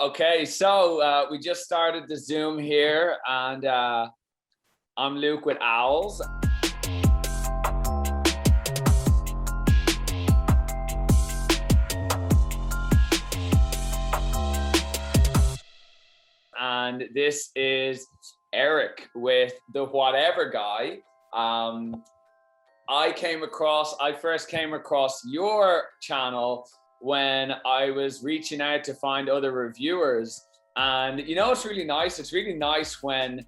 Okay, so we just started the Zoom here, and I'm Luke with Owls. And this is Eric with the Whatever Guy. I first came across your channel when I was reaching out to find other reviewers. And you know, it's really nice. It's really nice when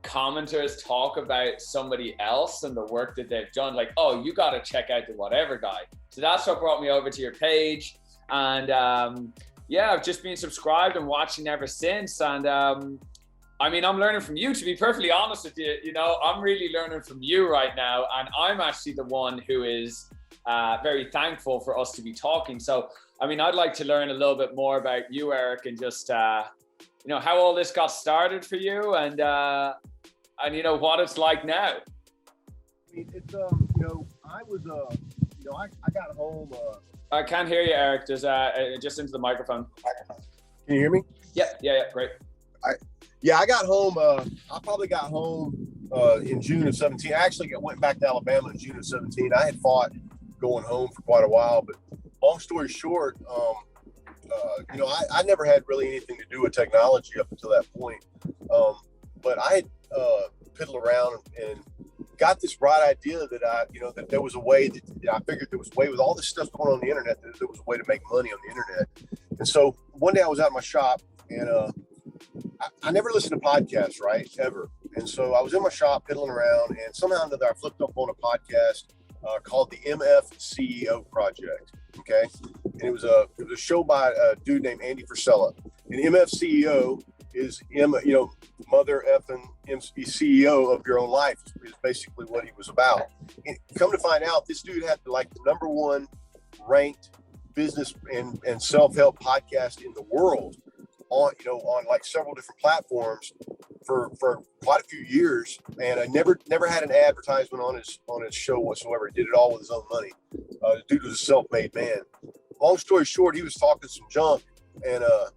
commenters talk about somebody else and the work that they've done. Like, oh, you got to check out the Whatever Guy. So that's what brought me over to your page. And yeah, I've just been subscribed and watching ever since. And I mean, I'm learning from you, to be perfectly honest with you. You know, I'm really learning from you right now. And I'm actually the one who is very thankful for us to be talking. So, I mean, I'd like to learn a little bit more about you, Eric, and just, you know, how all this got started for you, and you know, what it's like now. I mean, it's, you know, I was, you know, I got home. I can't hear you, Eric. There's just into the microphone. Can you hear me? Yeah, great. I got home. I probably got home in June of 17. I actually went back to Alabama in June of 17. I had fought going home for quite a while, but long story short, you know, I never had really anything to do with technology up until that point. But I had piddled around and got this bright idea that you know, that there was a way that I figured there was a way with all this stuff going on the internet, that there was a way to make money on the internet. And so one day I was out in my shop, and I never listened to podcasts, right? Ever. And so I was in my shop piddling around, and somehow or another I flipped up on a podcast called the MF CEO Project. Okay. And it was a show by a dude named Andy Frisella. And MF CEO is you know, mother effing CEO of your own life is basically what he was about. And come to find out, this dude had like the #1 ranked business and self-help podcast in the world on, you know, on like several different platforms for quite a few years. And I never had an advertisement on his show whatsoever. He did it all with his own money. The dude was a self-made man. Long story short, he was talking some junk, and the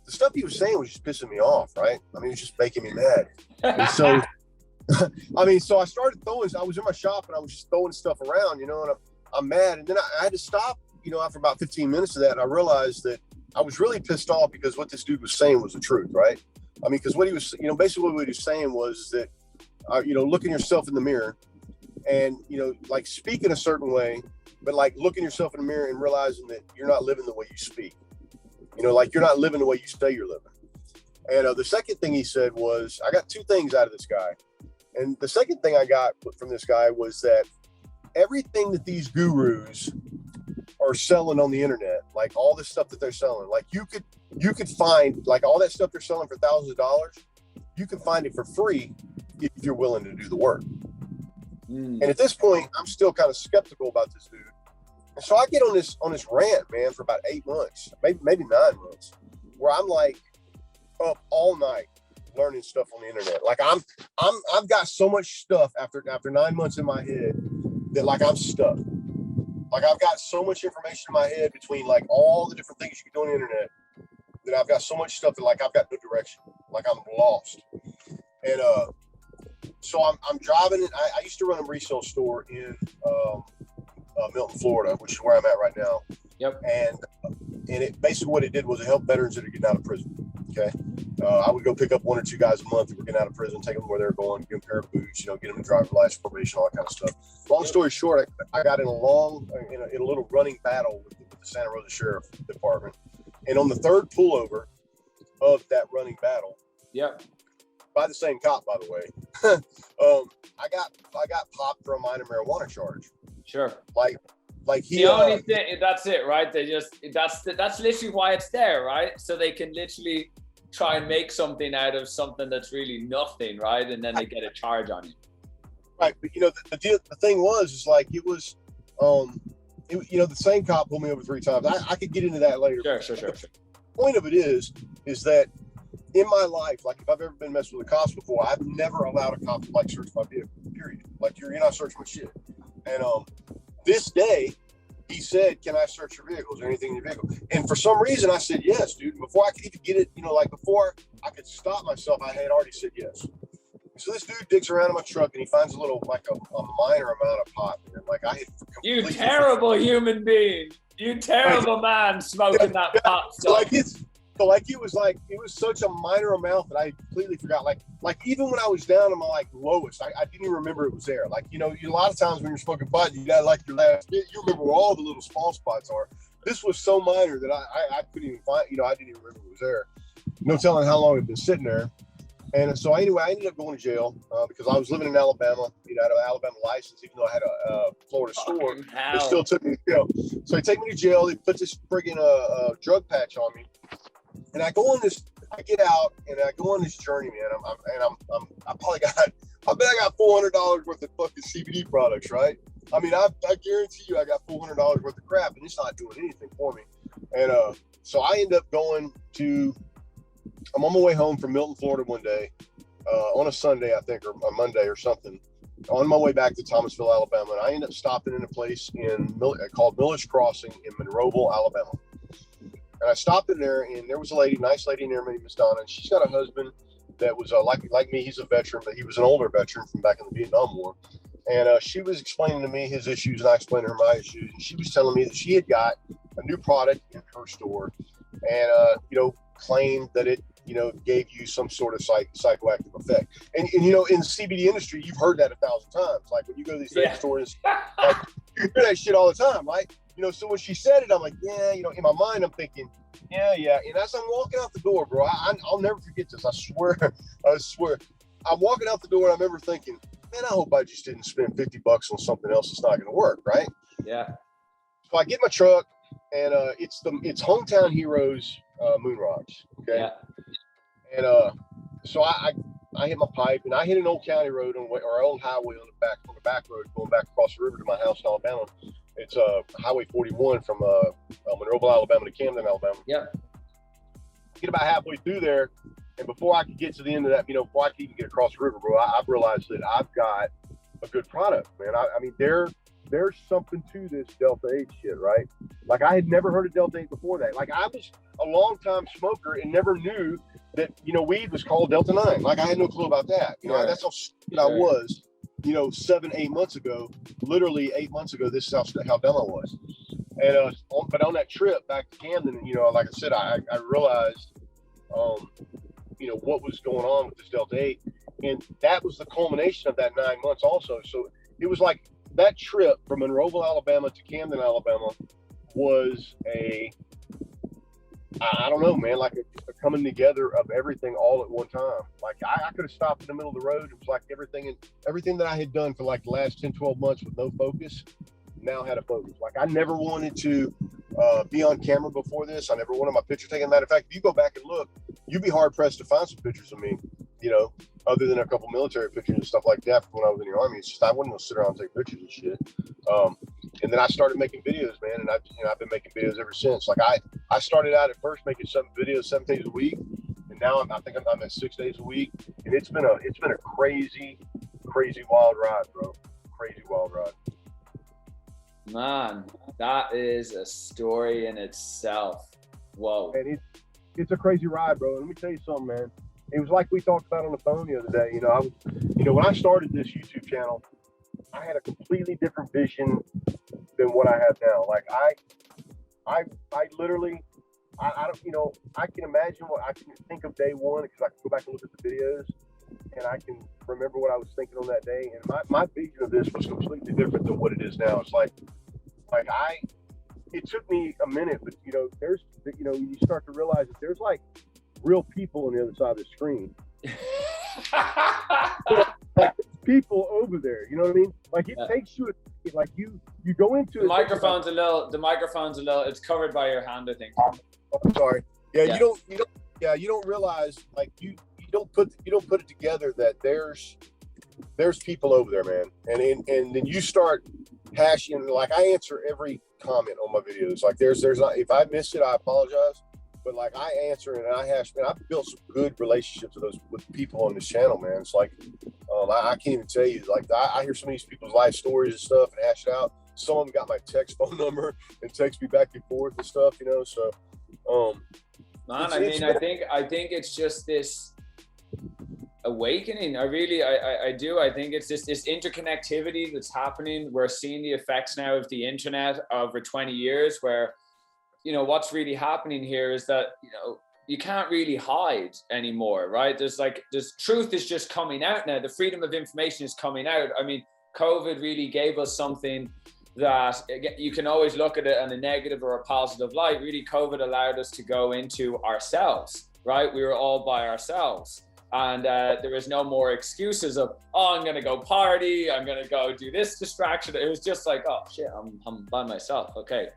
stuff he was saying was just pissing me off, right? I mean, it was just making me mad. And so, I mean, so I started I was in my shop and I was just throwing stuff around, you know, and I'm mad. And then I had to stop, you know, after about 15 minutes of that. And I realized that I was really pissed off because what this dude was saying was the truth, right? I mean, because what he was, you know, basically what he was saying was that, you know, looking yourself in the mirror and, you know, like speak in a certain way, but like looking yourself in the mirror and realizing that you're not living the way you speak. You know, like you're not living the way you say you're living. And the second thing he said was, I got two things out of this guy. And the second thing I got from this guy was that everything that these gurus are selling on the internet, like all this stuff that they're selling, like you could find like all that stuff they're selling for thousands of dollars, you can find it for free if you're willing to do the work. And at this point, I'm still kind of skeptical about this dude. And so I get on this rant, man, for about 8 months, maybe 9 months, where I'm like up all night learning stuff on the internet. Like I've got so much stuff after 9 months in my head that like I'm stuck. Like I've got so much information in my head between like all the different things you can do on the internet that I've got so much stuff that like I've got no direction. Like I'm lost. And so I'm driving. I used to run a resale store in Milton, Florida, which is where I'm at right now. Yep. And it basically what it did was it helped veterans that are getting out of prison. Okay. I would go pick up 1 or 2 guys a month who were getting out of prison, take them where they're going, give them a pair of boots, you know, get them a driver's license, probation, all that kind of stuff. Long story short, I got in a little running battle with the Santa Rosa Sheriff Department. And on the third pullover of that running battle, yep, by the same cop, by the way, I got popped for a minor marijuana charge. Sure. Like he. The only thing, that's it, right? That's literally why it's there, right? So they can literally try and make something out of something that's really nothing, right? And then they get a charge on you. Right, but you know the thing was is like it was, you know, the same cop pulled me over 3 times. I could get into that later. Sure. The point of it is that in my life, like if I've ever been messed with the cops before, I've never allowed a cop to like search my vehicle. Period. Like you're not searching my shit. And this day, he said, "Can I search your vehicle? Is there anything in your vehicle?" And for some reason, I said yes, dude. Before I could even get it, like before I could stop myself, I had already said yes. So this dude digs around in my truck and he finds a little, like a minor amount of pot. And like I had you terrible human being, you terrible man smoking that pot stuff. It was such a minor amount that I completely forgot. Like even when I was down on my lowest, I didn't even remember it was there. Like, a lot of times when you're smoking pot, you got your last hit, you remember where all the little small spots are. This was so minor that I couldn't even find, I didn't even remember it was there. No telling how long it had been sitting there. And so anyway, I ended up going to jail because I was living in Alabama. I had an Alabama license, even though I had a Florida store. They still took me to jail. So they take me to jail. They put this friggin' drug patch on me, and I get out and I go on this journey, man. I bet I got $400 worth of fucking CBD products, right? I mean, I guarantee you, I got $400 worth of crap, and it's not doing anything for me. And so I end up I'm on my way home from Milton, Florida one day, on a Sunday, I think, or a Monday or something, on my way back to Thomasville, Alabama. And I end up stopping in a place called Miller's Crossing in Monroeville, Alabama. And I stopped in there, and there was a nice lady in there named Miss Donna, and she's got a husband that was like me. He's a veteran, but he was an older veteran from back in the Vietnam War. And she was explaining to me his issues, and I explained to her my issues. And she was telling me that she had got a new product in her store, and claimed that it gave you some sort of psychoactive effect. And in the CBD industry, you've heard that 1,000 times. Like when you go to these stores, like you hear that shit all the time, right? So when she said it, I'm like, yeah, in my mind, I'm thinking, yeah. And as I'm walking out the door, bro, I'll never forget this. I swear. I'm walking out the door and I remember thinking, man, I hope I just didn't spend $50 on something else that's not going to work, right? Yeah. So I get my truck, and it's Hometown Heroes Moon Rocks. Okay. Yeah. And so I hit my pipe, and I hit an old county road or old highway on the back road going back across the river to my house in Alabama. It's Highway 41 from Monroeville, Alabama to Camden, Alabama. Yeah. Get about halfway through there, and before I could get to the end of that, before I could even get across the river, bro, I've realized that I've got a good product, man. I mean, there's something to this Delta 8 shit, right? Like I had never heard of Delta 8 before that. Like I was a long time smoker and never knew that, weed was called Delta 9. Like I had no clue about that. That's how stupid I was, 7-8 months ago, literally 8 months ago, this is how dumb I was. And, but on that trip back to Camden, like I said, I realized, what was going on with this Delta 8. And that was the culmination of that 9 months also. So it was like, that trip from Monroeville, Alabama to Camden, Alabama was I don't know, man, like a coming together of everything all at one time. Like I could have stopped in the middle of the road. It was like everything that I had done for like the last 10, 12 months with no focus now had a focus. Like I never wanted to be on camera before this. I never wanted my picture taken. Matter of fact, if you go back and look, you'd be hard pressed to find some pictures of me, other than a couple military pictures and stuff like that from when I was in the Army. It's just I wouldn't go sit around and take pictures and shit. And then I started making videos, man, and I've been making videos ever since. Like I started out at first making 7 videos 7 days a week, and now I think I'm at 6 days a week, and it's been a crazy wild ride, bro. Crazy wild ride. Man, that is a story in itself. Whoa. And it's a crazy ride, bro. Let me tell you something, man. It was like we talked about on the phone the other day. When I started this YouTube channel, I had a completely different vision than what I have now. Like I literally, I don't, I can imagine what I can think of day one because I can go back and look at the videos and I can remember what I was thinking on that day. And my vision of this was completely different than what it is now. It's it took me a minute, but there's, you start to realize that there's like real people on the other side of the screen. Like people over there, you know what I mean? Like it takes you, like you go into the microphone's a little. It's covered by your hand, I think. Oh, I'm sorry. Yeah, you don't realize, like you don't put it together that there's people over there, man. And then you start hashing. Like I answer every comment on my videos. Like there's not, if I miss it, I apologize. But like I answer and I hash, man, I've built some good relationships with people on this channel, man. It's like I can't even tell you. Like I hear some of these people's life stories and stuff and hash it out. some of them got my text phone number and text me back and forth and stuff, you know. So, man, I mean, I think it's just this awakening. I do. I think it's this interconnectivity that's happening. We're seeing the effects now of the internet over 20 years, where, you know, what's really happening here is that, you know, you can't really hide anymore, right? There's truth is just coming out now. The freedom of information is coming out. I mean, COVID really gave us something that you can always look at it in a negative or a positive light. Really, COVID allowed us to go into ourselves, right? We were all by ourselves. And there was no more excuses of, oh, I'm going to go party. I'm going to go do this distraction. It was just like, oh, shit, I'm by myself. Okay.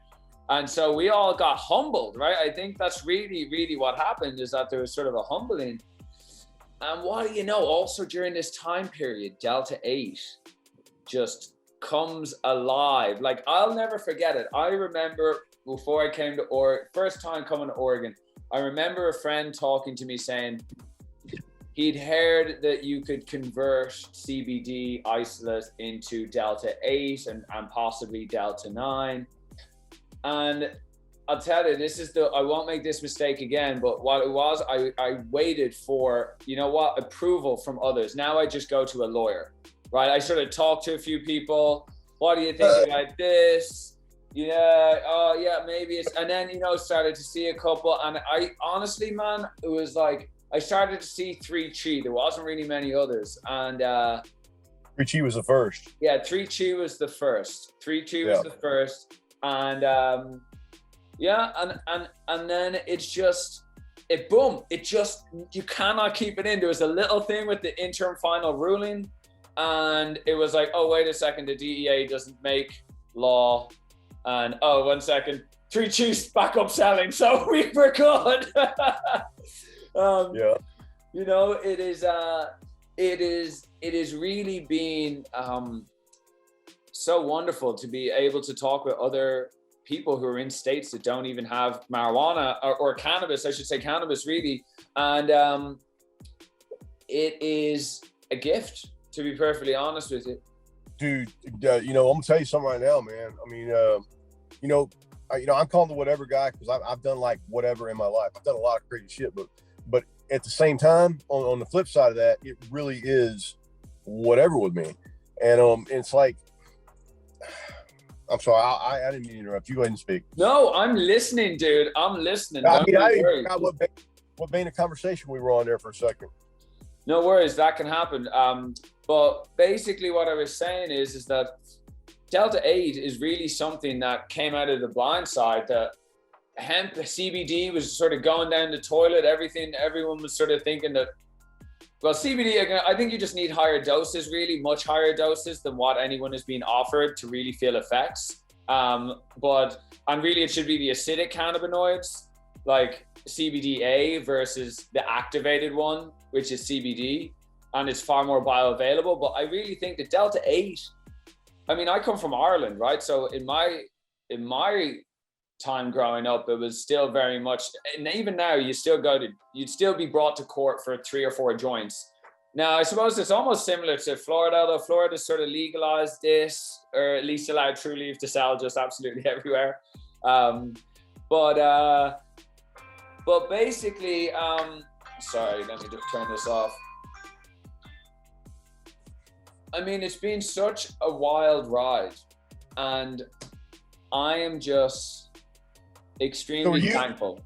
And so we all got humbled, right? I think that's really, really what happened, is that there was sort of a humbling. And what do you know, also during this time period, Delta 8 just comes alive. Like, I'll never forget it. I remember before I came to Oregon, first time coming to Oregon, I remember a friend talking to me saying he'd heard that you could convert CBD isolate into Delta 8 and possibly Delta 9. And I'll tell you, I won't make this mistake again, but what it was, I waited for, you know what, approval from others. Now I just go to a lawyer, right? I sort of talk to a few people. What do you think about this? Yeah, oh yeah, maybe it's, and then, you know, started to see a couple. And I honestly, man, it was like, I started to see 3Chi. There wasn't really many others. And 3Chi was the first. Yeah, 3Chi was the first. 3Chi was the first. And and then it's just, you cannot keep it in. There was a little thing with the interim final ruling, and it was like, oh, wait a second, the DEA doesn't make law, and oh, 1 second, 3Chi's back up selling, so we were good. You know, it is really been so wonderful to be able to talk with other people who are in states that don't even have marijuana or cannabis, I should say cannabis, really. And it is a gift, to be perfectly honest with you. Dude, you know, I'm gonna tell you something right now, man. I mean, you know, I'm calling the whatever guy because I've done like whatever in my life. I've done a lot of crazy shit, but at the same time, on the flip side of that, it really is whatever with me. And it's like, I'm sorry, I didn't mean to interrupt. You go ahead and speak. No, I'm listening, dude. I'm listening. I mean, I didn't forgot what vein of conversation we were on there for a second. No worries, that can happen. But basically what I was saying is that Delta 8 is really something that came out of the blind side, that hemp, CBD was sort of going down the toilet, everyone was sort of thinking that, well, CBD, I think you just need higher doses, really, much higher doses than what anyone is being offered to really feel effects. And really it should be the acidic cannabinoids, like CBDA versus the activated one, which is CBD, and it's far more bioavailable. But I really think that Delta 8, I mean, I come from Ireland, right? So in my time growing up, it was still very much, and even now you'd still be brought to court for 3 or 4 joints. Now, I suppose it's almost similar to Florida, although Florida sort of legalized this, or at least allowed true leaf to sell just absolutely everywhere. But basically, sorry, let me just turn this off. I mean, it's been such a wild ride, and I am just extremely thankful.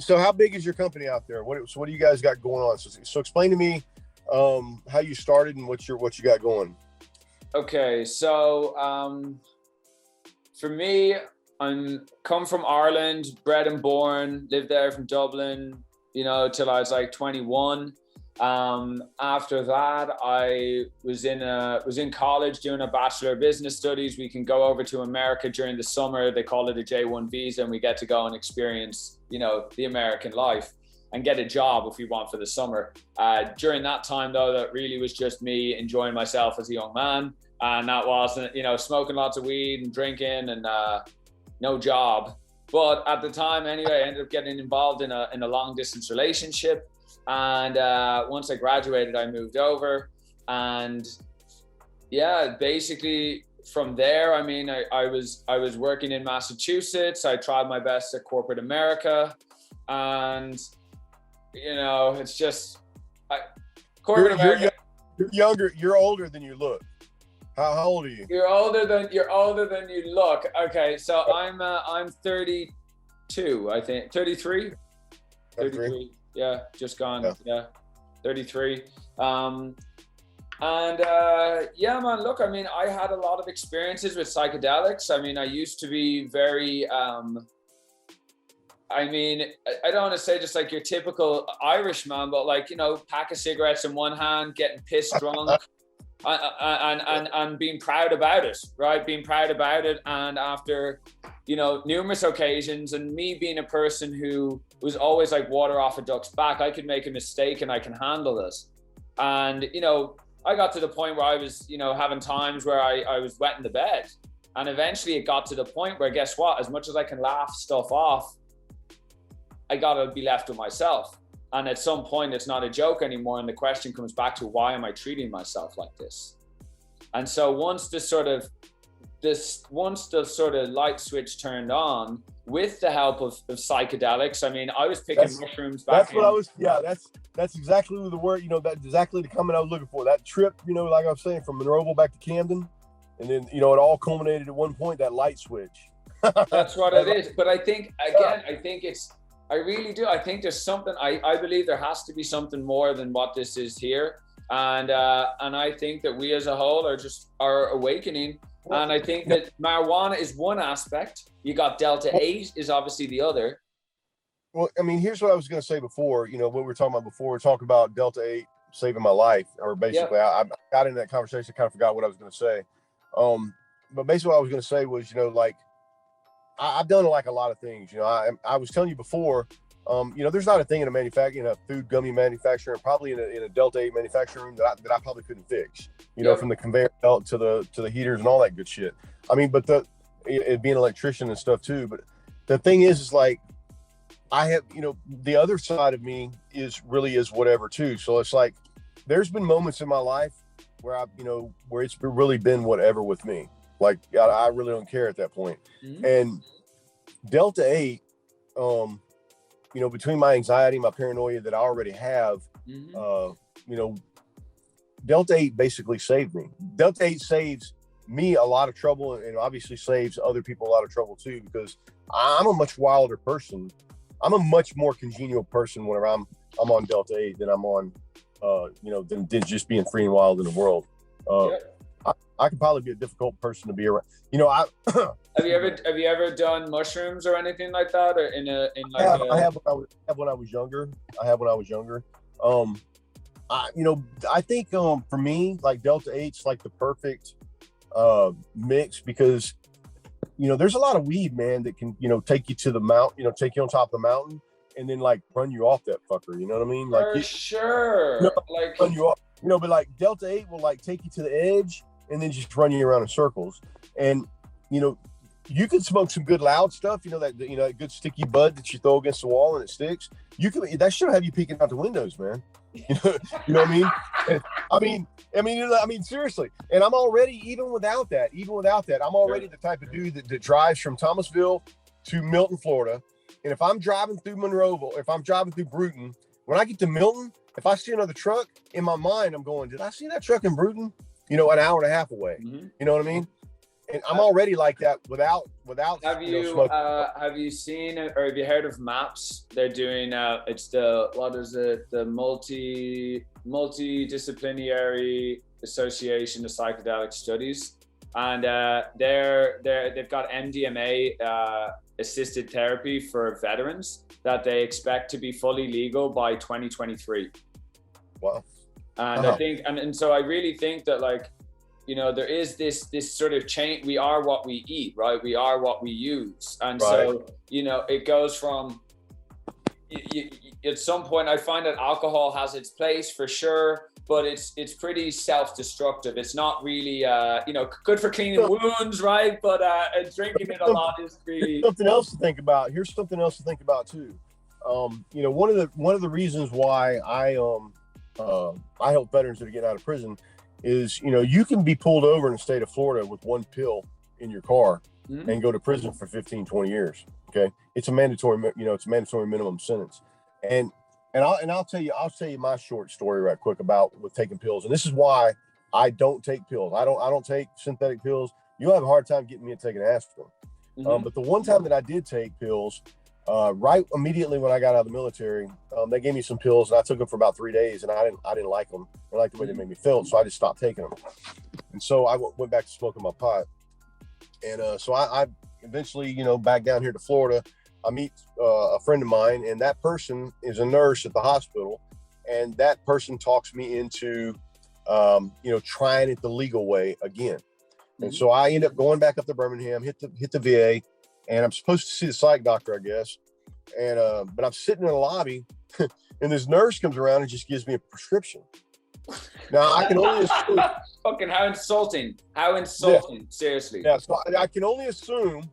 So how big is your company out there? What do you guys got going on? So explain to me how you started and what you got going. Okay, so for me, I'm come from Ireland, bred and born, lived there from Dublin, you know, till I was like 21. After that, I was in college doing a Bachelor of Business Studies. We can go over to America during the summer. They call it a J1 visa, and we get to go and experience, you know, the American life and get a job if we want for the summer. During that time, though, that really was just me enjoying myself as a young man. And that wasn't, you know, smoking lots of weed and drinking and no job. But at the time, anyway, I ended up getting involved in a long distance relationship. And once I graduated, I moved over, and yeah, basically from there, I mean, I was working in Massachusetts. I tried my best at corporate America, and you know, it's just corporate America. You're younger. You're older than you look. How old are you? You're older than you look. Okay, so I'm 32, I think. 33. 33. Yeah, just gone. Yeah, 33. Yeah, man, look, I mean, I had a lot of experiences with psychedelics. I mean, I used to be very, I mean, I don't want to say just like your typical Irish man, but like, you know, pack of cigarettes in one hand, getting pissed drunk, and being proud about it, right? Being proud about it. And after, you know, numerous occasions, and me being a person who was always like water off a duck's back, I could make a mistake and I can handle this. And, you know, I got to the point where I was, you know, having times where I was wetting the bed. And eventually it got to the point where, guess what? As much as I can laugh stuff off, I gotta be left with myself. And at some point it's not a joke anymore. And the question comes back to, why am I treating myself like this? And so once the sort of light switch turned on with the help of psychedelics, I mean, I was picking mushrooms back that's exactly the word, you know, that's exactly the comment I was looking for. That trip, you know, like I was saying, from Monroeville back to Camden. And then, you know, it all culminated at one point, that light switch. That's what it is. But I think, again, I really do. I think there's something, I believe there has to be something more than what this is here. And I think that we as a whole are awakening. And I think that marijuana is one aspect. You got Delta 8 is obviously the other. Well, I mean, here's what I was going to say before, you know, what we were talking about before. We're talking about Delta 8 saving my life, or basically, I got into that conversation, kind of forgot what I was going to say. But basically what I was going to say was, you know, like, I've done like a lot of things, you know, I was telling you before, you know, there's not a thing in a food gummy manufacturer, and probably in a Delta 8 manufacturing room that I probably couldn't fix, you know, from the conveyor belt to the heaters and all that good shit. I mean, but it being an electrician and stuff too. But the thing is like, I have, you know, the other side of me is whatever too. So it's like, there's been moments in my life where where it's really been whatever with me. Like, I really don't care at that point. Mm-hmm. And Delta 8, you know, between my anxiety, my paranoia that I already have, you know, Delta 8 basically saved me. Delta 8 saves me a lot of trouble, and obviously saves other people a lot of trouble too, because I'm a much wilder person. I'm a much more congenial person whenever I'm on Delta 8 than I'm on, you know, than just being free and wild in the world. I could probably be a difficult person to be around. You know, have you ever done mushrooms or anything like that, or I have when I was younger. You know, I think for me, like Delta 8's like the perfect mix, because you know, there's a lot of weed, man, that can, you know, take you to the mountain, you know, take you on top of the mountain and then like run you off that fucker, you know what I mean? Like, for sure. You know, like run you off, you know, but like Delta 8 will like take you to the edge and then just run you around in circles. And you know, you can smoke some good loud stuff, you know, that good sticky bud that you throw against the wall and it sticks. That should have you peeking out the windows, man. You know what I mean? And, I mean, seriously. And I'm already, even without that, I'm already the type of dude that drives from Thomasville to Milton, Florida. And if I'm driving through Monroeville, if I'm driving through Bruton, when I get to Milton, if I see another truck, in my mind, I'm going, did I see that truck in Bruton? You know, an hour and a half away. Mm-hmm. You know what I mean? And I'm already like that without. Have you seen or have you heard of MAPS? They're doing it's the multidisciplinary association of psychedelic studies, and they've got MDMA assisted therapy for veterans that they expect to be fully legal by 2023. Wow. And I think, and so I really think that, like, you know, there is this sort of chain. We are what we eat, right? We are what we use. And so, you know, it goes from, at some point, I find that alcohol has its place for sure, but it's pretty self-destructive. It's not really, you know, good for cleaning wounds, right? But drinking it a lot is really... Here's something else to think about. Here's something else to think about too. You know, one of the reasons why I help veterans that are getting out of prison is, you can be pulled over in the state of Florida with one pill in your car and go to prison for 15, 20 years. Okay. It's a mandatory, it's a mandatory minimum sentence. And I'll tell you my short story right quick about with taking pills. And this is why I don't take pills. I don't take synthetic pills. You'll have a hard time getting me to take an aspirin. But the one time that I did take pills, right immediately when I got out of the military, they gave me some pills and I took them for about 3 days, and I didn't like them. I liked the way they made me feel, so I just stopped taking them. And so I went back to smoking my pot. And so I eventually, back down here to Florida, I meet a friend of mine, and that person is a nurse at the hospital, and that person talks me into, trying it the legal way again. And so I end up going back up to Birmingham, hit the VA, and I'm supposed to see the psych doctor, I guess. And but I'm sitting in the lobby, and this nurse comes around and just gives me a prescription. Now I can only assume. Fucking how insulting! How insulting! Yeah. Seriously. Yeah. So I can only assume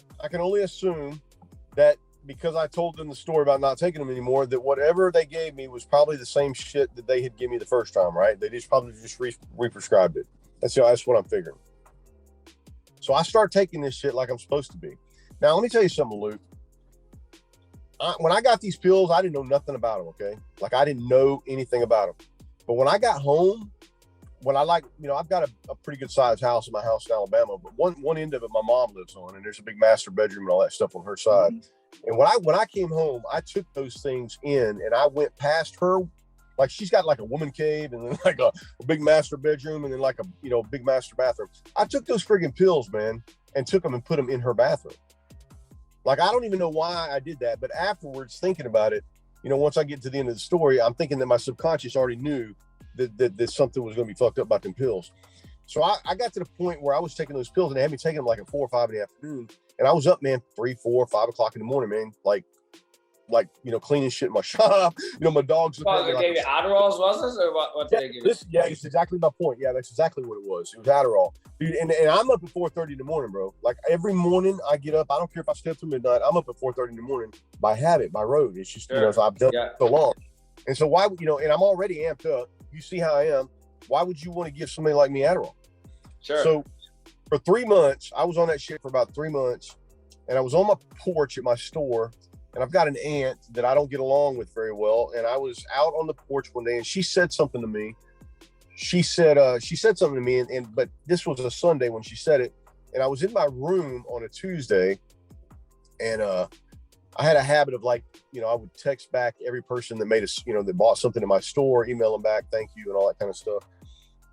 that because I told them the story about not taking them anymore, that whatever they gave me was probably the same shit that they had given me the first time. Right? They probably re-prescribed it. That's what I'm figuring. So I start taking this shit like I'm supposed to be. Now, let me tell you something, Luke. When I got these pills, I didn't know nothing about them, okay? Like, I didn't know anything about them. But when I got home, I've got a pretty good sized house in my house in Alabama, but one end of it my mom lives on, and there's a big master bedroom and all that stuff on her side. And when I came home, I took those things in, and I went past her. Like, she's got like a woman cave, and then like a big master bedroom, and then like a big master bathroom. I took those friggin' pills, man, and took them and put them in her bathroom. Like, I don't even know why I did that, but afterwards, thinking about it, once I get to the end of the story, I'm thinking that my subconscious already knew that something was going to be fucked up about them pills. So I got to the point where I was taking those pills, and they had me taking them like at 4 or 5 in the afternoon, and I was up, man, 3, 4, 5 o'clock in the morning, man, like cleaning shit in my shop. My dogs. Well, they gave you Adderalls, was this, or what did they give you? Yeah, it's exactly my point. Yeah, that's exactly what it was. It was Adderall, dude. And I'm up at 4:30 in the morning, bro. Like, every morning I get up. I don't care if I stay up till midnight. I'm up at 4:30 in the morning by habit, by road. It's just so I've done it so long. And so why and I'm already amped up. You see how I am. Why would you want to give somebody like me Adderall? Sure. So for 3 months, I was on that shit for about 3 months, and I was on my porch at my store. And I've got an aunt that I don't get along with very well. And I was out on the porch one day, and she said something to me. She said something to me, but this was a Sunday when she said it. And I was in my room on a Tuesday, and I had a habit of, like, I would text back every person that made us, that bought something in my store, email them back, thank you, and all that kind of stuff.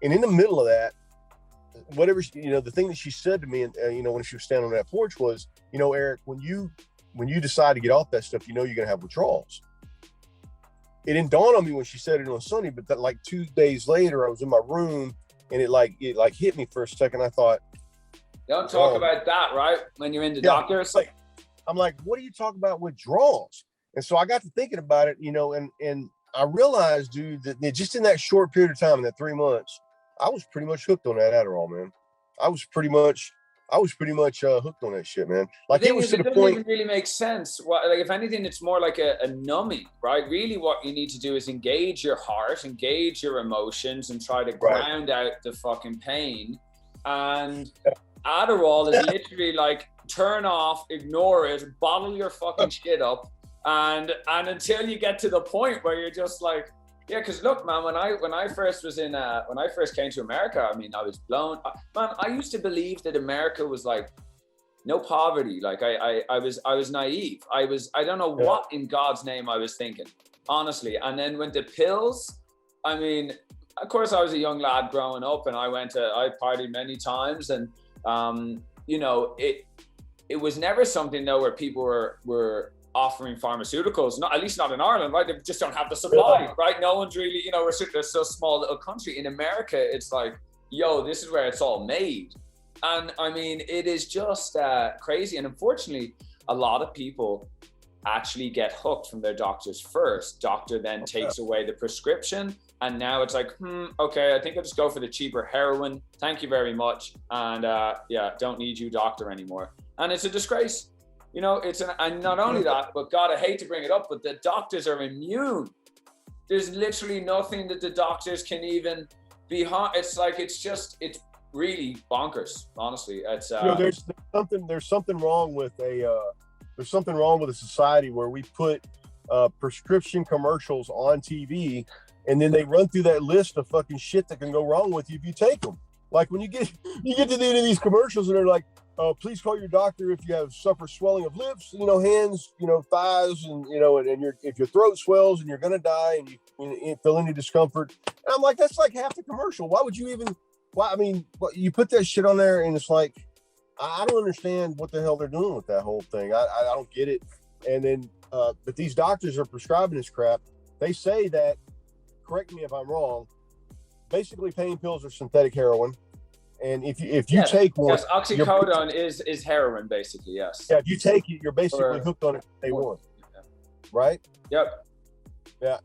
And in the middle of that, whatever, the thing that she said to me, and when she was standing on that porch was, Eric, when you decide to get off that stuff, you're going to have withdrawals. It didn't dawn on me when she said it on Sunday, but that, like, 2 days later, I was in my room, and it hit me for a second. I thought, don't talk about that, right? When you're in the doctor, it's like, I'm like, what are you talking about withdrawals? And so I got to thinking about it, and I realized, dude, that just in that short period of time, in that 3 months, I was pretty much hooked on that Adderall, man. I was pretty much hooked on that shit, man. Like, it was to the point. It doesn't even really make sense. Like, if anything, it's more like a numbing, right? Really, what you need to do is engage your heart, engage your emotions, and try to ground out the fucking pain. And Adderall is literally like, turn off, ignore it, bottle your fucking shit up, and until you get to the point where you're just like, yeah, because look, man, when I first came to America, I mean, I was blown. Man, I used to believe that America was like no poverty. Like, I was naive. I don't know what in God's name I was thinking, honestly. And then when the pills, I mean, of course, I was a young lad growing up, and I partied many times, and it was never something though where people were offering pharmaceuticals, at least not in Ireland, right? They just don't have the supply, right? No one's really, we're so small little country. In America, it's like, yo, this is where it's all made. And I mean, it is just crazy. And unfortunately, a lot of people actually get hooked from their doctors first. Doctor then takes away the prescription. And now it's like, okay, I think I'll just go for the cheaper heroin. Thank you very much. And don't need you, doctor, anymore. And it's a disgrace. And not only that, but God, I hate to bring it up, but the doctors are immune. There's literally nothing that the doctors can even behind, it's like, it's really bonkers, honestly. It's there's something wrong with a society where we put prescription commercials on TV, and then they run through that list of fucking shit that can go wrong with you if you take them. Like when you get to the end of these commercials, and they're like, please call your doctor if you suffer swelling of lips, hands, thighs, and if your throat swells and you're gonna die and you feel any discomfort. And I'm like, that's like half the commercial. Why would you even? Why? I mean, you put that shit on there, and it's like, I don't understand what the hell they're doing with that whole thing. I don't get it. And then, but these doctors are prescribing this crap. They say that, correct me if I'm wrong, basically pain pills are synthetic heroin. And if you take one, yes, oxycodone is heroin, basically. Yes. Yeah, if you take it, you're basically hooked on it day one, right? Yep. Yeah,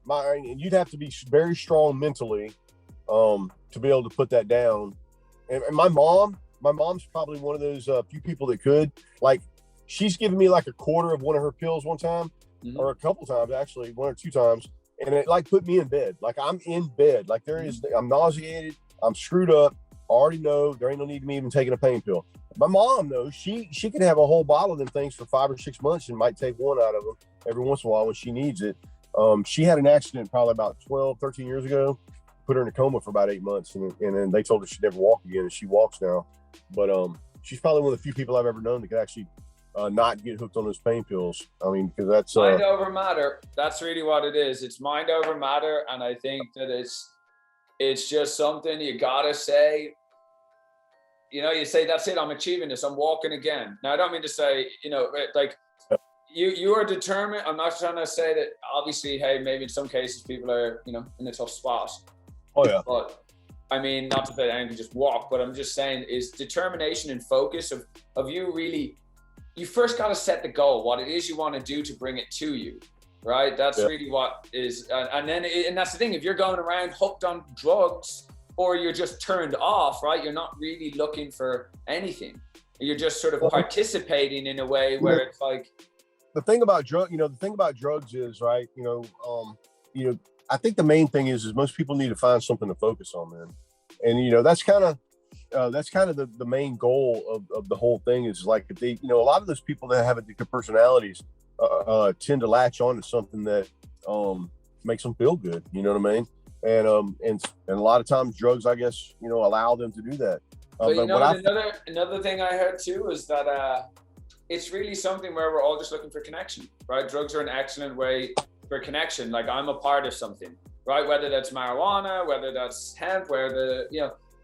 and you'd have to be very strong mentally, to be able to put that down. And my mom's probably one of those few people that could. Like, she's given me like a quarter of one of her pills one time, or a couple times actually, one or two times, and it like put me in bed. Like I'm in bed. Like I'm nauseated. I'm screwed up. I already know there ain't no need to me even taking a pain pill. My mom knows she can have a whole bottle of them things for 5 or 6 months and might take one out of them every once in a while when she needs it. She had an accident probably about 12, 13 years ago, put her in a coma for about 8 months. And then they told her she'd never walk again, and she walks now. But she's probably one of the few people I've ever known that could actually not get hooked on those pain pills. I mean, because that's mind over matter. That's really what it is. It's mind over matter. And I think that it's just something you gotta say. You say, that's it, I'm achieving this, I'm walking again. Now, I don't mean to say, like, you are determined. I'm not trying to say that, obviously, hey, maybe in some cases people are, in a tough spot. Oh, yeah. But, I mean, not to say anyone can just walk, but I'm just saying is determination and focus of you really, you first got to set the goal, what it is you want to do to bring it to you, right? That's really what is, and that's the thing, if you're going around hooked on drugs, or you're just turned off, right? You're not really looking for anything. You're just sort of participating in a way where it's like. The thing about drugs is, right, I think the main thing is most people need to find something to focus on, man. And, that's kind of the main goal of the whole thing is like, if they, a lot of those people that have addictive personalities tend to latch on to something that makes them feel good. You know what I mean? And a lot of times drugs, I guess, allow them to do that. But another thing I heard too is that it's really something where we're all just looking for connection, right? Drugs are an excellent way for connection. Like, I'm a part of something, right? Whether that's marijuana, whether that's hemp,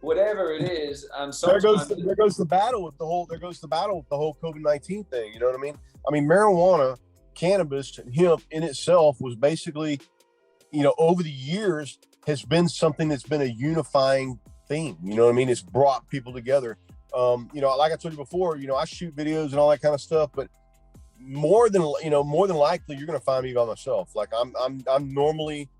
whatever it is. And sometimes there goes the battle with the whole COVID-19 thing. You know what I mean? I mean, marijuana, cannabis, and hemp in itself was basically, over the years, has been something that's been a unifying theme. You know what I mean? It's brought people together. Like I told you before, I shoot videos and all that kind of stuff, but more than likely, you're going to find me by myself. Like I'm normally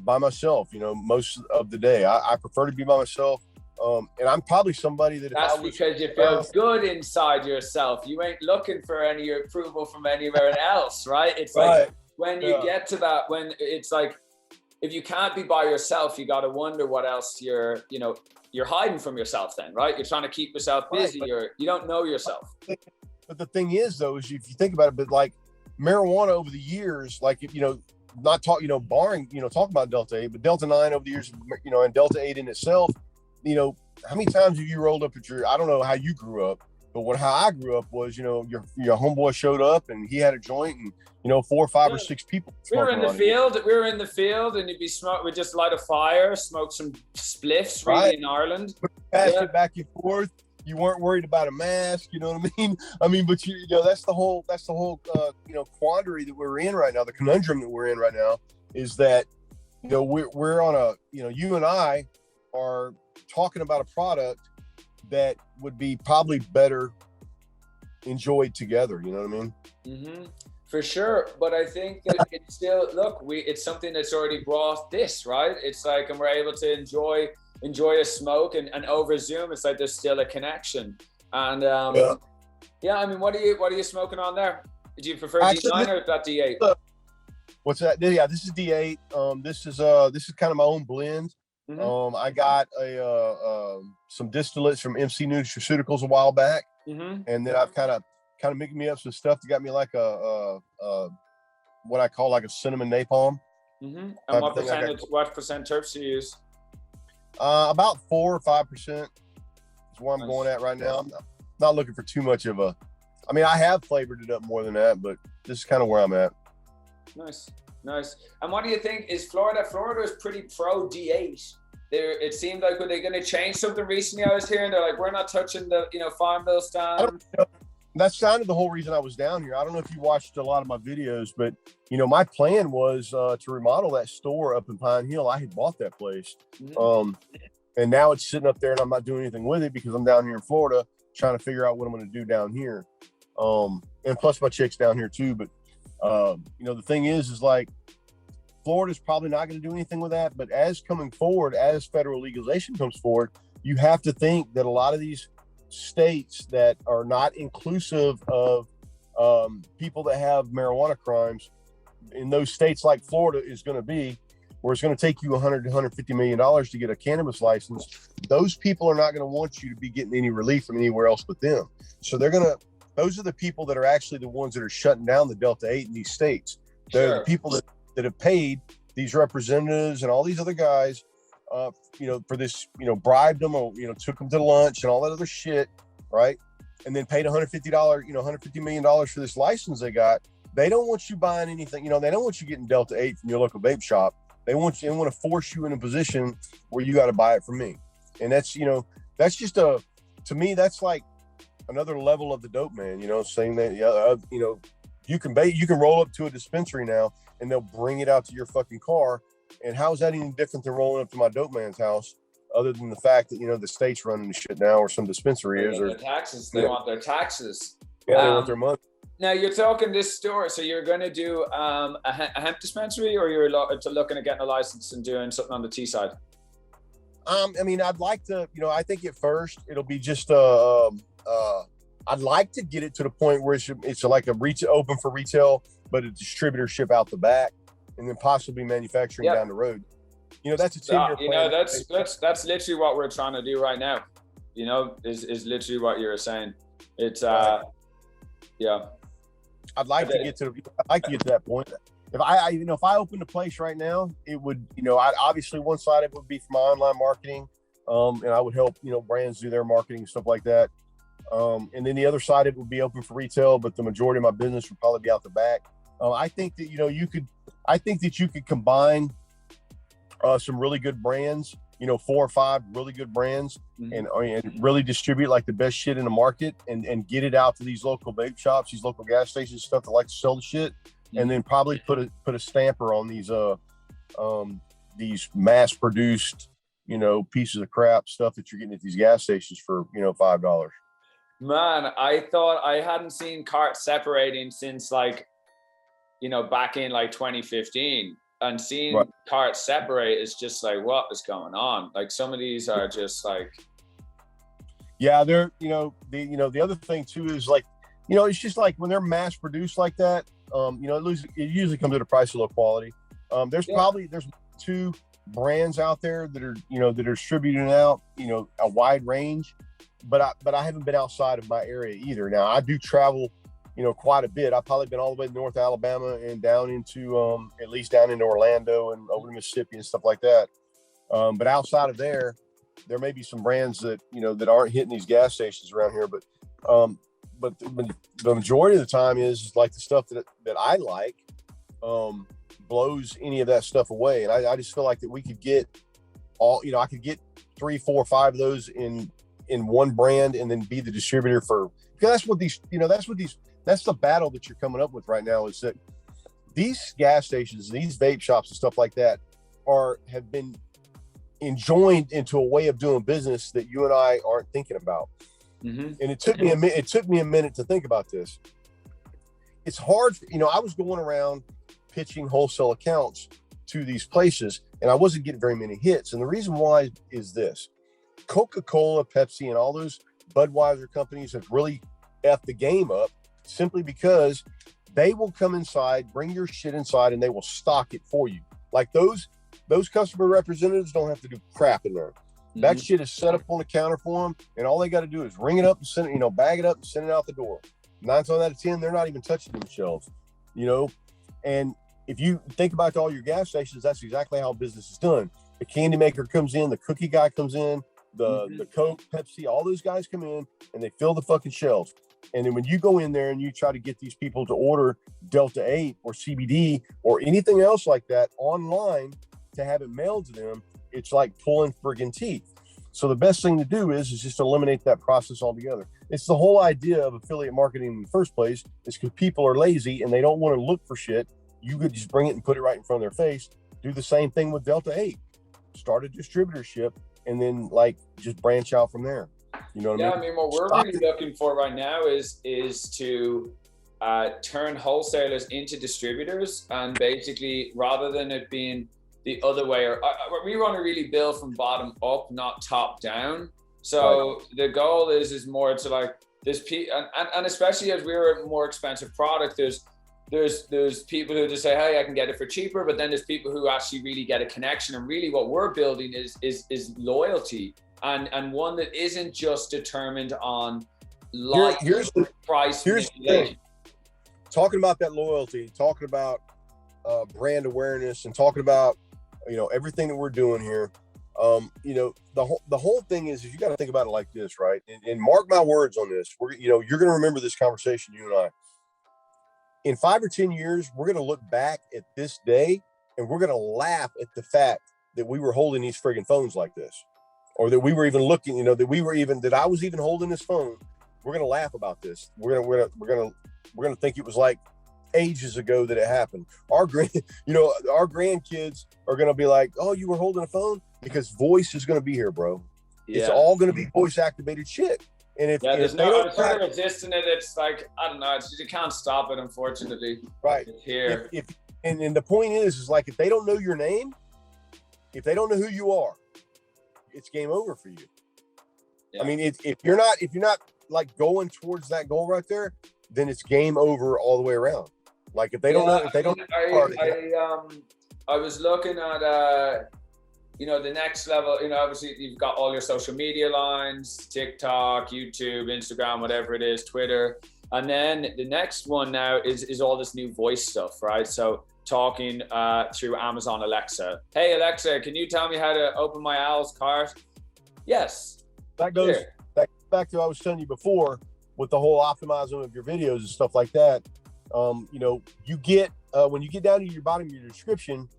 by myself, most of the day. I prefer to be by myself. And I'm probably somebody that because you feel good inside yourself. You ain't looking for any approval from anywhere else, right? It's like when you get to that, when it's like, if you can't be by yourself, you got to wonder what else you're hiding from yourself then, right? You're trying to keep yourself busy. You don't know yourself. But the thing is, though, is if you think about it, but like marijuana over the years, like, not talk, barring, talking about Delta 8, but Delta 9 over the years, and Delta 8 in itself, how many times have you rolled up at I don't know how you grew up, but how I grew up was, your homeboy showed up and he had a joint and, 4 or 5 or 6 people. We were in the field and you'd be we'd just light a fire, smoke some spliffs in Ireland. Pass it back and forth. You weren't worried about a mask, you know what I mean? But that's the whole quandary that we're in right now. The conundrum that we're in right now is that, we're on a, you and I are talking about a product that would be probably better enjoyed together. You know what I mean? Mm-hmm. For sure. But I think that it's still, it's something that's already brought this, right? It's like, and we're able to enjoy a smoke and over Zoom, it's like there's still a connection. And I mean, what are you smoking on there? Do you prefer D9 or that D8? What's that? Yeah, this is D8. This is kind of my own blend. I got some distillates from MC Nutraceuticals a while back, and then I've kind of mixed me up some stuff that got me like a what I call like a cinnamon napalm. And what percent terps do you use? About 4 or 5% is where I'm going at right now. I'm not looking for too much of a. I mean, I have flavored it up more than that, but this is kind of where I'm at. Nice. And what do you think? Is Florida is pretty pro D8. It seemed like, were they going to change something recently? I was hearing they're like, we're not touching the farm bill stand. That's kind of the whole reason I was down here. I don't know if you watched a lot of my videos, but my plan was to remodel that store up in Pine Hill. I had bought that place, and now it's sitting up there, and I'm not doing anything with it because I'm down here in Florida trying to figure out what I'm going to do down here. And plus my chick's down here too. But the thing is like Florida's probably not going to do anything with that. But as federal legalization comes forward, you have to think that a lot of these states that are not inclusive of people that have marijuana crimes in those states like Florida is going to be, where it's going to take you $100 to $150 million to get a cannabis license. Those people are not going to want you to be getting any relief from anywhere else but them. So those are the people that are actually the ones that are shutting down the Delta 8 in these states. They're the people that have paid these representatives and all these other guys, for this, bribed them or, took them to lunch and all that other shit, right? And then paid $150 million for this license they got. They don't want you buying anything, they don't want you getting Delta 8 from your local vape shop. They want to force you in a position where you got to buy it from me. And that's, that's just to me, that's like another level of the dope, man, saying that, you can roll up to a dispensary now and they'll bring it out to your fucking car. And how is that any different than rolling up to my dope man's house, other than the fact that, the state's running the shit now, or some dispensary is, or their taxes. They want their taxes. Yeah, they want their money. Now you're talking this store, so you're going to do a hemp dispensary, or you're looking at getting a license and doing something on the tea side? I mean, I'd like to, I think at first it'll be just I'd like to get it to the point where it's like a open for retail, but a distributorship out the back, and then possibly manufacturing down the road. That's a 10-year plan. That's literally what we're trying to do right now. Is literally what you're saying. It's yeah. I'd like to get to that point. If I opened a place right now, it would, obviously one side of it would be for my online marketing, and I would help, brands do their marketing and stuff like that. And then the other side of it would be open for retail, but the majority of my business would probably be out the back. I think that, you could combine some really good brands, 4 or 5 really good brands, and really distribute like the best shit in the market and get it out to these local vape shops, these local gas stations, stuff that like to sell the shit, and then probably put a stamper on these mass produced, pieces of crap stuff that you're getting at these gas stations for, $5. Man, I thought I hadn't seen carts separating since back in 2015. And seeing carts separate is just like, what is going on? Like, some of these are just like, yeah, they're, the other thing too is like, it's just like when they're mass produced like that, it usually comes at a price of low quality. There's 2 brands out there that are, that are distributing out, a wide range, but I haven't been outside of my area either. Now I do travel, quite a bit. I've probably been all the way to North Alabama and down into, at least down into Orlando and over to Mississippi and stuff like that. But outside of there may be some brands that, that aren't hitting these gas stations around here. But the majority of the time is like the stuff that I like, blows any of that stuff away. And I just feel like that we could get I could get 3, 4, 5 of those in one brand and then be the distributor because that's the battle that you're coming up with right now, is that these gas stations, these vape shops and stuff like that have been enjoined into a way of doing business that you and I aren't thinking about. And it took me a minute to think about this. It's hard, I was going around pitching wholesale accounts to these places and I wasn't getting very many hits. And the reason why is this: Coca-Cola, Pepsi, and all those Budweiser companies have really effed the game up, simply because they will come inside, bring your shit inside, and they will stock it for you. Like those those customer representatives don't have to do crap in there. That shit is set up on the counter for them, and all they got to do is ring it up and send it, you know, bag it up and send it out the door. 9 times out of 10, they're not even touching them shelves, you know. And if you think about all your gas stations, that's exactly how business is done. The candy maker comes in, the cookie guy comes in, the Coke, Pepsi, all those guys come in and they fill the fucking shelves. And then when you go in there and you try to get these people to order Delta 8 or CBD or anything else like that online to have it mailed to them, it's like pulling friggin' teeth. So the best thing to do is just eliminate that process altogether. It's the whole idea of affiliate marketing in the first place, is because people are lazy and they don't want to look for shit. You could just bring it and put it right in front of their face. Do the same thing with Delta 8. Start a distributorship and then like just branch out from there. You know what I mean? I mean, what we're really looking for right now is to turn wholesalers into distributors, and basically rather than it being the other way, or we want to really build from bottom up, not top down. So the goal is more to like this, and especially as we're a more expensive product, there's people who just say, hey, I can get it for cheaper, but then there's people who actually really get a connection. And really what we're building is loyalty, and one that isn't just determined on here's the thing. Talking about that loyalty, talking about brand awareness, and talking about, you know, everything that we're doing here. You know, the whole thing is you got to think about it like this, right? And mark my words on this. You're going to remember this conversation, you and I. In 5 or 10 years, we're going to look back at this day and we're going to laugh at the fact that we were holding these friggin' phones like this, or that we were even looking, you know, that I was even holding this phone. We're going to laugh about this. We're going to think it was like ages ago that it happened. Our grandkids are going to be like, oh, you were holding a phone? Because voice is going to be here, bro. Yeah. It's all going to be voice activated shit. And if there's no sort of resisting it, it's like, I don't know, you can't stop it, unfortunately. Right. It's here. And the point is like, if they don't know your name, if they don't know who you are, it's game over for you. Yeah. I mean, if you're not like going towards that goal right there, then it's game over all the way around. Like if they don't know, if they don't. I was looking at you know, the next level, you know, obviously you've got all your social media lines, TikTok, YouTube, Instagram, whatever it is, Twitter. And then the next one now is all this new voice stuff, right? So talking through Amazon Alexa. Hey, Alexa, can you tell me how to open my owl's cart? Yes. That goes back to what I was telling you before with the whole optimizing of your videos and stuff like that. You know, you get, when you get down to your bottom of your description,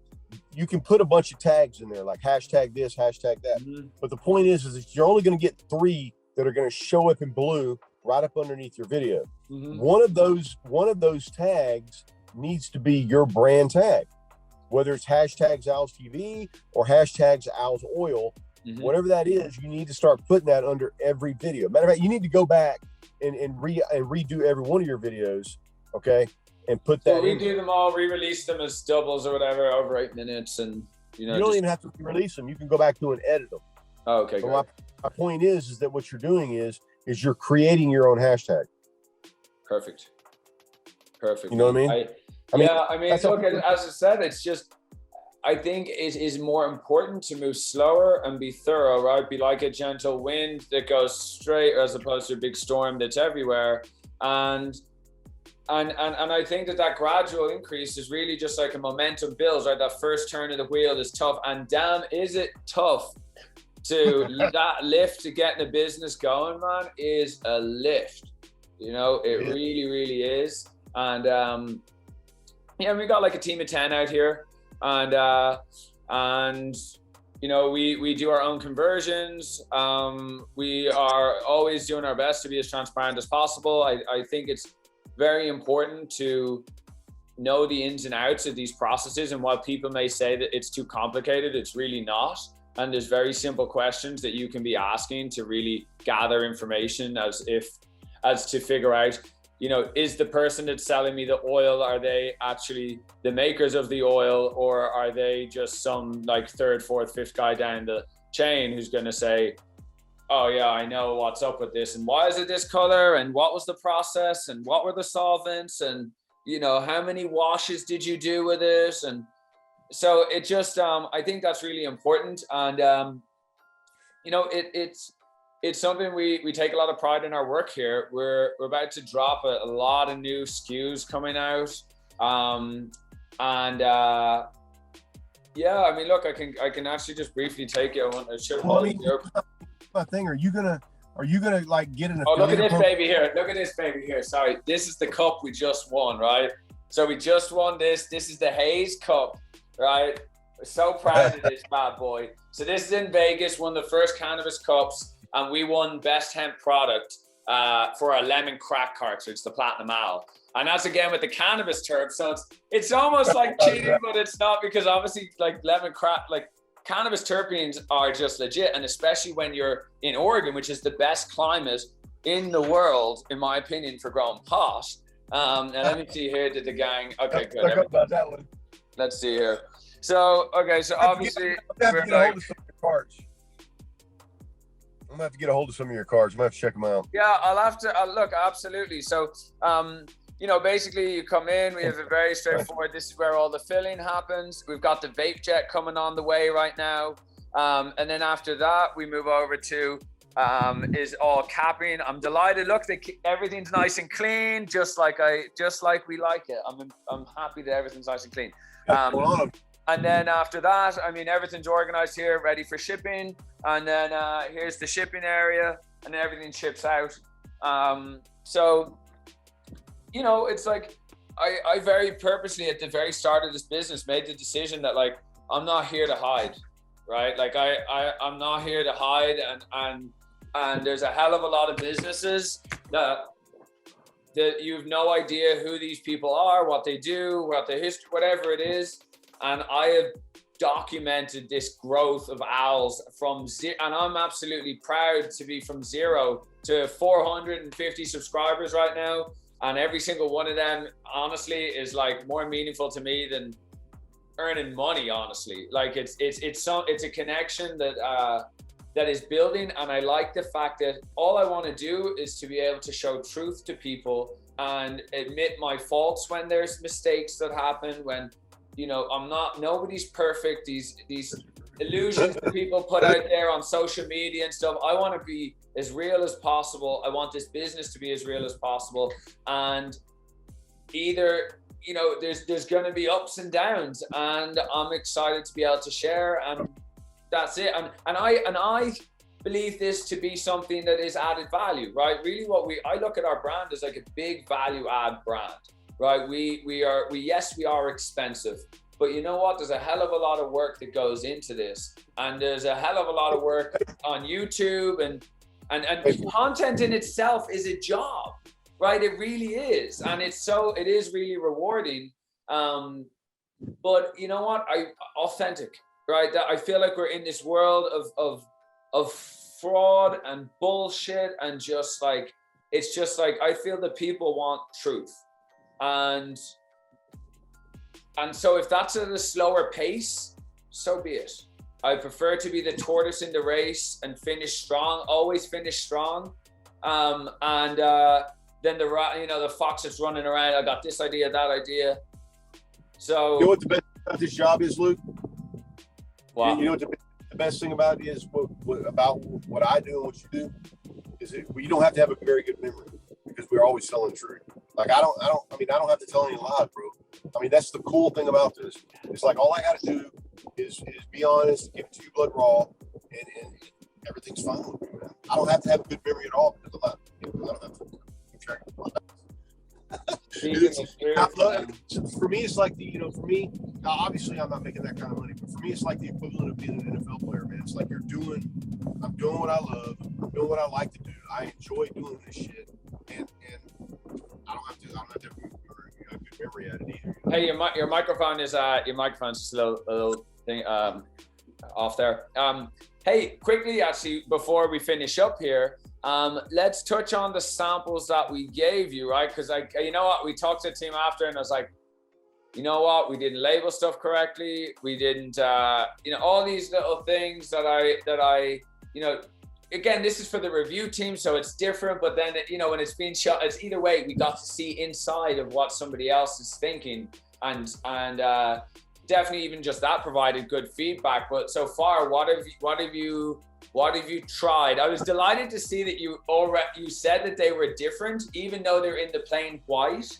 you can put a bunch of tags in there, like hashtag this, hashtag that. Mm-hmm. But the point is that you're only going to get 3 that are going to show up in blue right up underneath your video. Mm-hmm. One of those tags needs to be your brand tag, whether it's hashtags Owls TV or hashtags Owls Oil, whatever that is. You need to start putting that under every video. Matter of fact, you need to go back and redo every one of your videos, okay? And put that. So redo them all, re-release them as doubles or whatever over 8 minutes, and you don't even have to release them. You can go back to and edit them. Oh, okay. So my point is that what you're doing is you're creating your own hashtag. Perfect. You know what I mean? I mean, look, as I said, it's just, I think it is more important to move slower and be thorough, right? Be like a gentle wind that goes straight as opposed to a big storm that's everywhere. And I think that gradual increase is really just like a momentum builds, right? That first turn of the wheel is tough, and damn, is it tough to that lift to getting a business going, man, is a lift. You know, it really, really is. And we got like a team of 10 out here, and you know, we do our own conversions. We are always doing our best to be as transparent as possible. I think it's very important to know the ins and outs of these processes, and while people may say that it's too complicated, it's really not. And there's very simple questions that you can be asking to really gather information as to figure out, you know, is the person that's selling me the oil, are they actually the makers of the oil, or are they just some like 3rd, 4th, 5th guy down the chain who's going to say, oh yeah, I know what's up with this, and why is it this color, and what was the process, and what were the solvents, and you know, how many washes did you do with it? And so it just, I think that's really important. And, you know, it's something we take a lot of pride in our work here. We're about to drop a lot of new SKUs coming out. Yeah, I mean, look, I can actually just briefly take it. I should Well, I mean, my thing, are you gonna like get an? Oh, look at this baby here. Look at this baby here. Sorry, this is the cup we just won, right? So we just won this. This is the Haze Cup, right? We're so proud of this bad boy. So this is in Vegas, one of the first cannabis cups, and we won Best Hemp Product for our lemon crack cartridge, the Platinum Owl. And that's again with the cannabis terp. So it's almost like cheating, but it's not, because obviously like lemon crack, like cannabis terpenes are just legit. And especially when you're in Oregon, which is the best climate in the world, in my opinion, for growing pot. And let me see here, did the gang, okay, good. About that one. Let's see here. So, okay, so obviously, I'm gonna have to get a hold of some of your cards. I'm gonna have to check them out. Yeah, I'll look, absolutely. So, you know, basically you come in, we have a very straightforward, this is where all the filling happens. We've got the vape jet coming on the way right now. And then after that, we move over to, is all capping. I'm delighted. Look, everything's nice and clean, just like we like it. I'm happy that everything's nice and clean. And then after that, I mean, everything's organized here, ready for shipping. And then here's the shipping area, and then everything ships out. So, you know, it's like, I very purposely at the very start of this business made the decision that like, I'm not here to hide, right? Like I'm not here to hide, and there's a hell of a lot of businesses that you've no idea who these people are, what they do, what their history, whatever it is. And I have documented this growth of owls from zero, and I'm absolutely proud to be from 0 to 450 subscribers right now. And every single one of them, honestly, is like more meaningful to me than earning money. Honestly, like it's a connection that is building, and I like the fact that all I want to do is to be able to show truth to people and admit my faults when there's mistakes that happen. When, you know, nobody's perfect. These illusions that people put out there on social media and stuff, I want to be as real as possible. I want this business to be as real as possible. And either, you know, there's going to be ups and downs, and I'm excited to be able to share, and that's it. And I believe this to be something that is added value, right? Really I look at our brand as like a big value add brand. Right, we are expensive, but you know what? There's a hell of a lot of work that goes into this, and there's a hell of a lot of work on YouTube, and content in itself is a job, right? It really is, and it is really rewarding. But you know what? Authentic, right? I feel like we're in this world of fraud and bullshit, and just like it's just like I feel that people want truth. And so if that's at a slower pace, so be it. I prefer to be the tortoise in the race and finish strong, always finish strong. Then the fox is running around. I got this idea, that idea. So you know what the best about this job is, Luke? Wow. You know what the best thing about it is about what I do and what you do is you don't have to have a very good memory, because we're always telling the truth. Like I don't have to tell any lies, bro. I mean, that's the cool thing about this. It's like all I got to do is be honest, give it to you blood raw, and everything's fine with me, man. I don't have to have a good memory at all, because I don't have to keep track of my for me, it's like for me, obviously I'm not making that kind of money, but for me, it's like the equivalent of being an NFL player, man. It's like I'm doing what I love, I'm doing what I like to do. I enjoy doing this shit, and I don't have to have a good memory at it either. Hey, your microphone's just a little thing off there. Hey, quickly, actually, before we finish up here, let's touch on the samples that we gave you, right? Because you know what, we talked to the team after, and I was like, you know what, we didn't label stuff correctly. We didn't, all these little things that I, again, this is for the review team, so it's different. But then, when it's being shot, it's either way, we got to see inside of what somebody else is thinking, and definitely even just that provided good feedback. But so far, what have you tried? I was delighted to see that you said that they were different, even though they're in the plain white.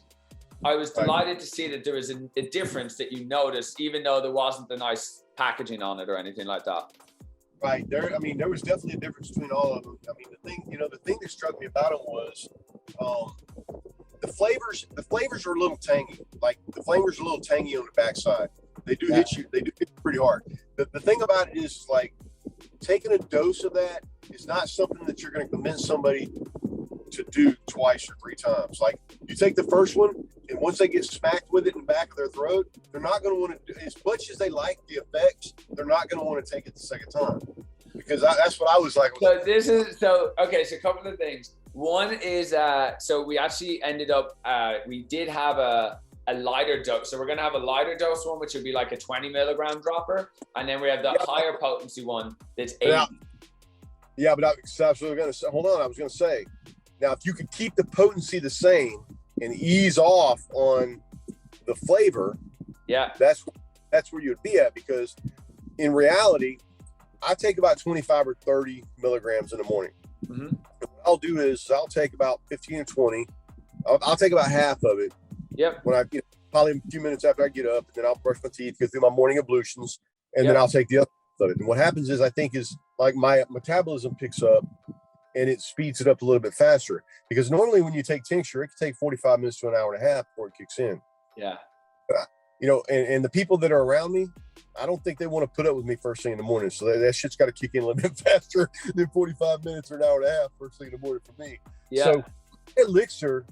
I was delighted to see that there was a difference that you noticed, even though there wasn't the nice packaging on it or anything like that. Right there. I mean, there was definitely a difference between all of them. I mean, the thing that struck me about them was the flavors. The flavors are a little tangy. Like the flavors are a little tangy on the backside. They do hit you. They do hit you pretty hard. The thing about it is like taking a dose of that is not something that you're going to convince somebody to do twice or three times. Like you take the first one, and once they get smacked with it in the back of their throat, they're not going to want to, as much as they like the effects, they're not going to want to take it the second time. Because that's what I was like. So a couple of things. One is, so we actually ended up, we did have a lighter dose. So we're going to have a lighter dose one, which would be like a 20 milligram dropper. And then we have the higher potency one that's 80. Yeah, but I was going to say, now, if you could keep the potency the same and ease off on the flavor, that's where you'd be at. Because in reality, I take about 25 or 30 milligrams in the morning. Mm-hmm. What I'll do is I'll take about 15 or 20. I'll take about half of it. Yep. When I probably a few minutes after I get up, and then I'll brush my teeth, go through my morning ablutions, and then I'll take the other of it. And what happens is I think is like my metabolism picks up and it speeds it up a little bit faster, because normally when you take tincture, it can take 45 minutes to an hour and a half before it kicks in. Yeah. And the people that are around me, I don't think they want to put up with me first thing in the morning. So that shit's got to kick in a little bit faster than 45 minutes or an hour and a half first thing in the morning for me. Yeah. So that elixir,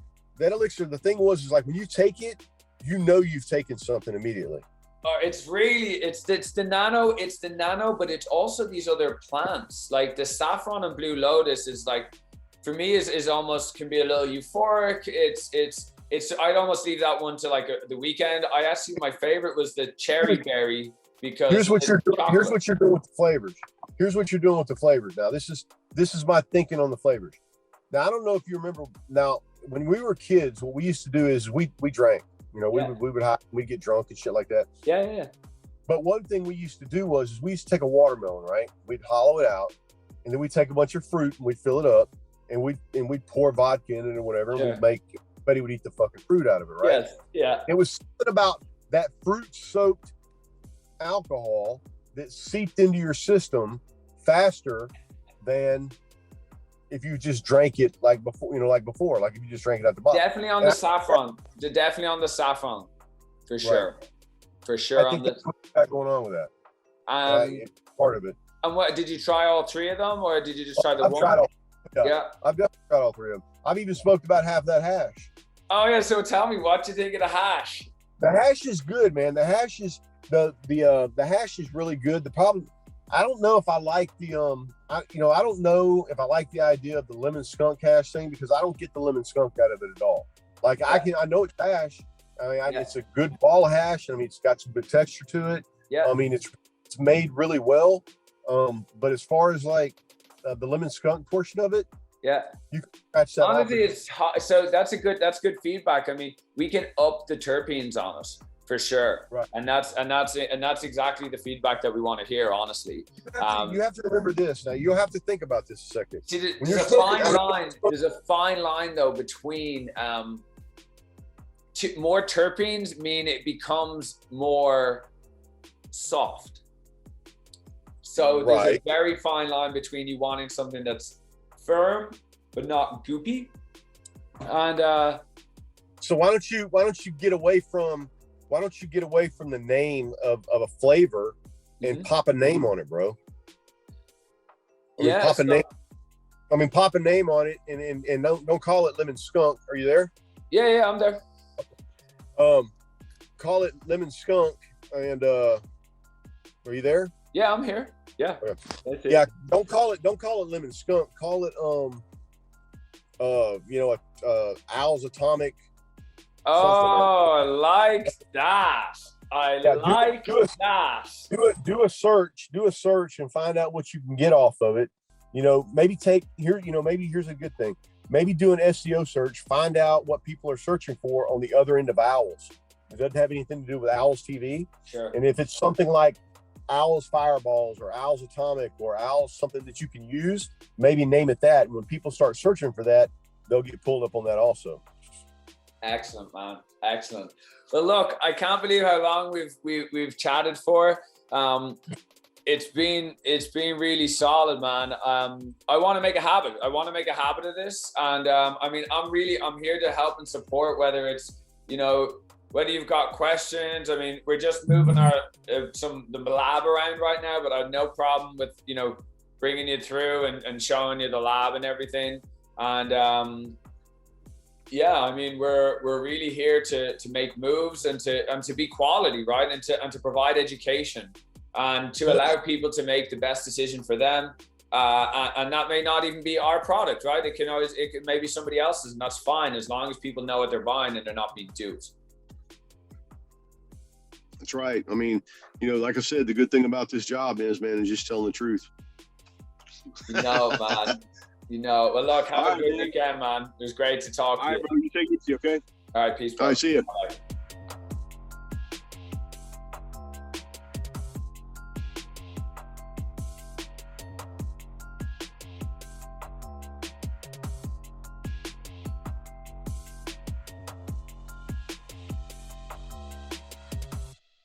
the thing is like when you take it, you've taken something immediately. It's the nano, but it's also these other plants. Like the saffron and blue lotus is like, for me is almost can be a little euphoric. It's I'd almost leave that one to like the weekend. My favorite was the cherry berry, because here's what you're doing with the flavors. Here's what you're doing with the flavors. Now this is my thinking on the flavors. Now I don't know if you remember. Now when we were kids, what we used to do is we drank. We'd get drunk and shit like that. Yeah. But one thing we used to do was we used to take a watermelon, right? We'd hollow it out, and then we'd take a bunch of fruit and we'd fill it up, and we'd pour vodka in it or whatever, and everybody would eat the fucking fruit out of it, right? Yes. Yeah. It was something about that fruit-soaked alcohol that seeped into your system faster than if you just drank it like before, like if you just drank it out the bottle. Definitely on the saffron. For sure. Right. For sure. I think that's what's going on with that. Part of it. And what, did you try all three of them, or did you just try the one? I've definitely tried all three of them. I've even smoked about half that hash. Oh yeah, so tell me, what do you think of the hash? The hash is good, man. The hash is the hash is really good. The problem, I don't know if I like the I don't know if I like the idea of the lemon skunk hash thing, because I don't get the lemon skunk out of it at all. Like I know it's hash. I mean, it's a good ball of hash. I mean, it's got some good texture to it. Yeah. I mean, it's made really well. But as far as like the lemon skunk portion of it, you can scratch that. Honestly, it's hot. So that's good feedback. I mean, we can up the terpenes on us for sure, right? And that's exactly the feedback that we want to hear. Honestly, you have to remember this. Now you'll have to think about this a second. See, there's a fine line. There's a fine line though between more terpenes mean it becomes more soft. So there's a very fine line between you wanting something that's firm but not goopy. And so why don't you get away from the name of a flavor and pop a name on it, bro? Pop a name on it and don't call it lemon skunk. Are you there? Yeah, I'm there. Call it lemon skunk, and are you there? Yeah, I'm here. Yeah. Okay. Yeah, don't call it lemon skunk. Call it Owl's Atomic. Oh, I like that. Do a search and find out what you can get off of it. Maybe here's a good thing. Maybe do an SEO search, find out what people are searching for on the other end of owls. It doesn't have anything to do with Owl's TV. Sure. And if it's something like Owl's Fireballs or Owl's Atomic or Owl's something that you can use, maybe name it that. And when people start searching for that, they'll get pulled up on that also. Excellent, man. Excellent. Well, look, I can't believe how long we've chatted for. It's been really solid, man. I want to make a habit. I want to make a habit of this. And I mean, I'm here to help and support, whether it's, whether you've got questions. I mean, we're just moving the lab around right now, but I have no problem with, bringing you through and showing you the lab and everything. And yeah, I mean, we're really here to make moves and to be quality, right? And to provide education and to allow people to make the best decision for them. And that may not even be our product, right? It could maybe somebody else's, and that's fine, as long as people know what they're buying and they're not being duped. That's right. I mean, like I said, the good thing about this job is just telling the truth. Man. Well, look, have a good weekend, man. It was great to talk to you. All right, bro. You take it easy, okay? All right, peace, bro. All right, see you. Bye.